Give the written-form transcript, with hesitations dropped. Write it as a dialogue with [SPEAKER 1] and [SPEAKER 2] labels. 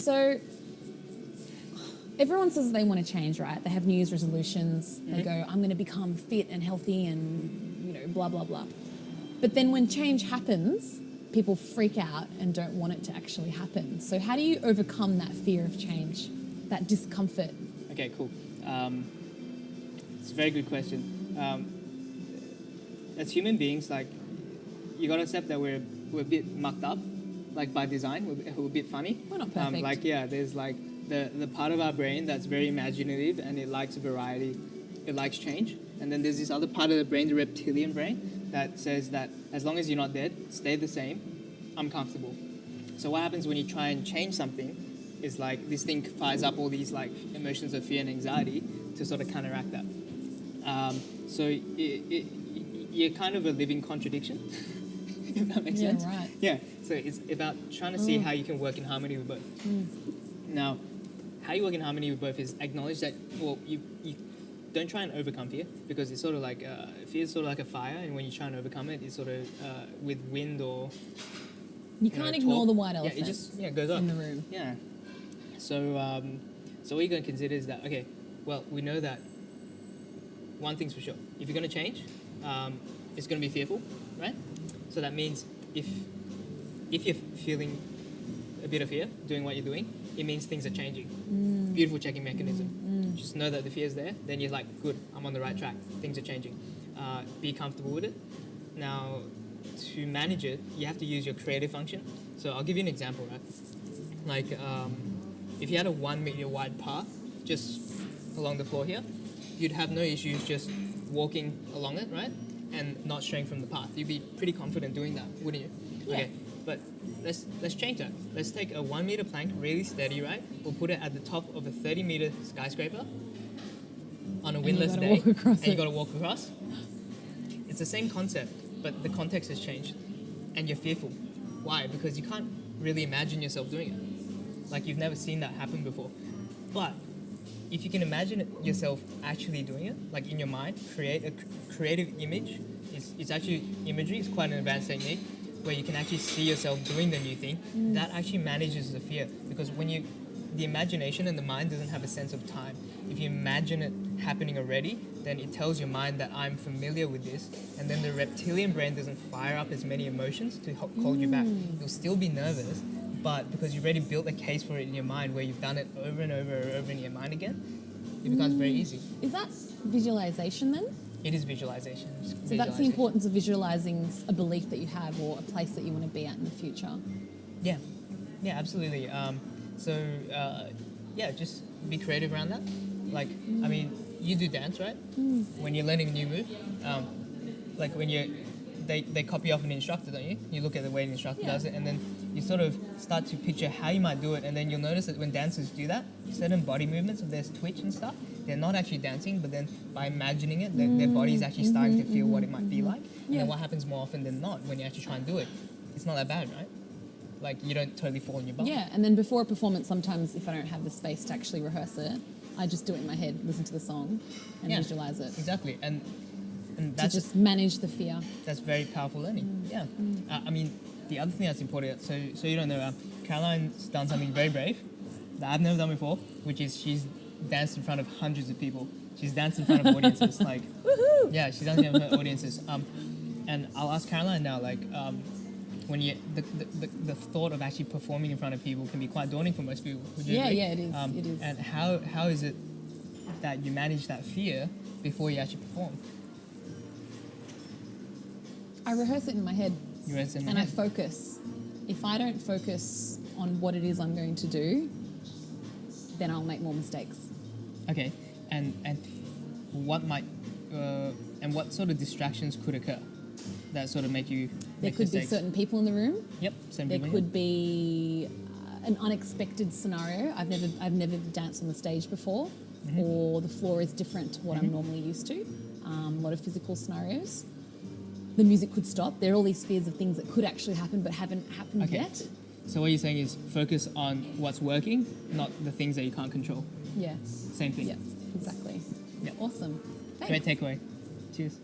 [SPEAKER 1] So everyone says they want to change, right? They have New Year's resolutions. They go, I'm going to become fit and healthy and, you know, blah, blah, blah. But then when change happens, people freak out and don't want it to actually happen. So how do you overcome that fear of change, that discomfort?
[SPEAKER 2] Okay, cool. It's a very good question. As human beings, like, you got to accept that we're a bit mucked up, like by design. We're a bit funny.
[SPEAKER 1] We're not perfect.
[SPEAKER 2] There's like the part of our brain that's very imaginative and it likes variety, it likes change. And then there's this other part of the brain, the reptilian brain, that says that as long as you're not dead, stay the same, I'm comfortable. So what happens when you try and change something is like this thing fires up all these like emotions of fear and anxiety to sort of counteract that. So you're kind of a living contradiction, if that makes sense.
[SPEAKER 1] Yeah, right.
[SPEAKER 2] Yeah, so it's about trying to see how you can work in harmony with both. Now, how you work in harmony with both is acknowledge that, well, you don't try and overcome fear, because it's sort of like, fear is sort of like a fire, and when you try and overcome it, it's sort of with wind or...
[SPEAKER 1] You can't ignore the white elephant
[SPEAKER 2] It goes up.
[SPEAKER 1] in the room.
[SPEAKER 2] Yeah. So what you're going to consider is that, okay, well, we know that one thing's for sure. If you're going to change, it's going to be fearful, right? So that means if you're feeling a bit of fear doing what you're doing, it means things are changing. Beautiful checking mechanism. Just know that the fear is there, then you're like, good, I'm on the right track. Things are changing. Be comfortable with it. Now, to manage it, you have to use your creative function. So I'll give you an example, right? Like, if you had a 1 meter wide path just along the floor here, you'd have no issues just walking along it, right? And not straying from the path. You'd be pretty confident doing that, wouldn't you?
[SPEAKER 1] Yeah.
[SPEAKER 2] Okay, but let's change that. Let's take a 1 meter plank, really steady, right? We'll put it at the top of a 30-meter skyscraper on a windless day, and you got to walk across. It's the same concept, but the context has changed, and you're fearful. Why? Because you can't really imagine yourself doing it. Like, you've never seen that happen before. But if you can imagine yourself actually doing it, like in your mind, create a creative image. It's actually imagery. It's quite an advanced technique where you can actually see yourself doing the new thing. That actually manages the fear, because when the imagination and the mind doesn't have a sense of time. If you imagine it happening already, then it tells your mind that I'm familiar with this, and then the reptilian brain doesn't fire up as many emotions to hold you back. You'll still be nervous, but because you've already built a case for it in your mind where you've done it over and over and over in your mind again, it becomes very easy.
[SPEAKER 1] Is that visualization then?
[SPEAKER 2] It is visualization.
[SPEAKER 1] So that's the importance of visualizing a belief that you have or a place that you want to be at in the future.
[SPEAKER 2] Yeah, absolutely. Just be creative around that. Like, I mean, you do dance, right? When you're learning a new move, like when they copy off an instructor, don't you? You look at the way an instructor does it, and then you sort of start to picture how you might do it, and then you'll notice that when dancers do that, certain body movements, if there's twitch and stuff, they're not actually dancing, but then by imagining it, their body is actually starting to feel what it might be like. And then what happens more often than not when you actually try and do it, it's not that bad, right? Like, you don't totally fall on your butt.
[SPEAKER 1] Yeah, and then before a performance, sometimes if I don't have the space to actually rehearse it, I just do it in my head, listen to the song, and visualize it.
[SPEAKER 2] Exactly, and that's
[SPEAKER 1] to just manage the fear.
[SPEAKER 2] That's very powerful learning. I mean, the other thing that's important, so you don't know, Caroline's done something very brave that I've never done before, which is she's danced in front of hundreds of people. She's danced in front of audiences, like,
[SPEAKER 1] woohoo!
[SPEAKER 2] Yeah, she's danced in front of audiences. And I'll ask Caroline now, like, when you the thought of actually performing in front of people can be quite daunting for most people. Would you agree?
[SPEAKER 1] Yeah, it is. It is.
[SPEAKER 2] And how is it that you manage that fear before you actually perform?
[SPEAKER 1] I rehearse it in my head.
[SPEAKER 2] You rehearse it in
[SPEAKER 1] and
[SPEAKER 2] head.
[SPEAKER 1] I focus. If I don't focus on what it is I'm going to do, then I'll make more mistakes.
[SPEAKER 2] Okay, and what might and what sort of distractions could occur that sort of make you
[SPEAKER 1] There
[SPEAKER 2] make
[SPEAKER 1] could
[SPEAKER 2] mistakes?
[SPEAKER 1] be certain people in the room.
[SPEAKER 2] Yep, certain
[SPEAKER 1] There
[SPEAKER 2] people.
[SPEAKER 1] could be an unexpected scenario. I've never danced on the stage before, or the floor is different to what I'm normally used to. A lot of physical scenarios. The music could stop. There are all these fears of things that could actually happen but haven't happened yet.
[SPEAKER 2] So what you're saying is focus on what's working, not the things that you can't control.
[SPEAKER 1] Yeah.
[SPEAKER 2] Same thing.
[SPEAKER 1] Yeah, exactly.
[SPEAKER 2] Yeah.
[SPEAKER 1] Awesome. Thanks.
[SPEAKER 2] Great takeaway. Cheers.